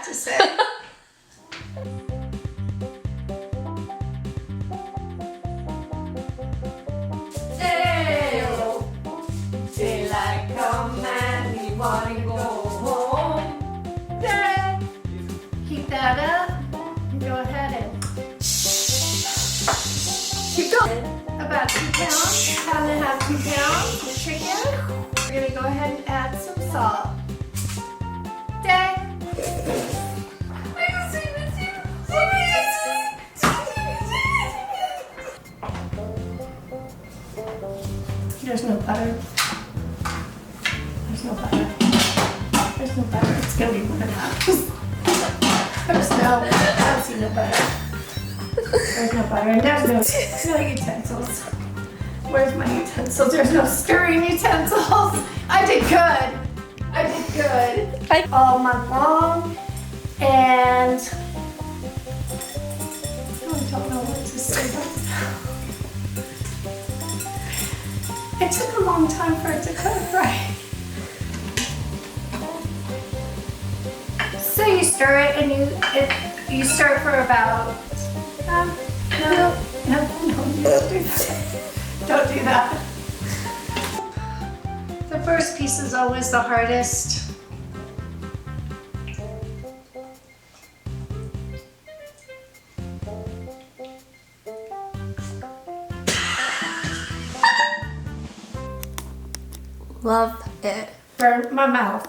to say. Daylight come and we wanna go home. Day. Keep that up. And go ahead and keep going. About 2 pounds, pound and a half, 2 pounds of chicken. We're gonna go ahead and add some salt. Day. There's no butter. There's no butter. There's no butter. It's gonna be one of those. I don't see no butter. There's no butter and there's no utensils. Where's my utensils? There's no stirring utensils. I did good. I did good. All month long. And I don't know what to say right now. It took a long time for it to cook, right? So you stir it and you stir it for about, no, you don't do that. Don't do that. The first piece is always the hardest. Love it. Burn my mouth.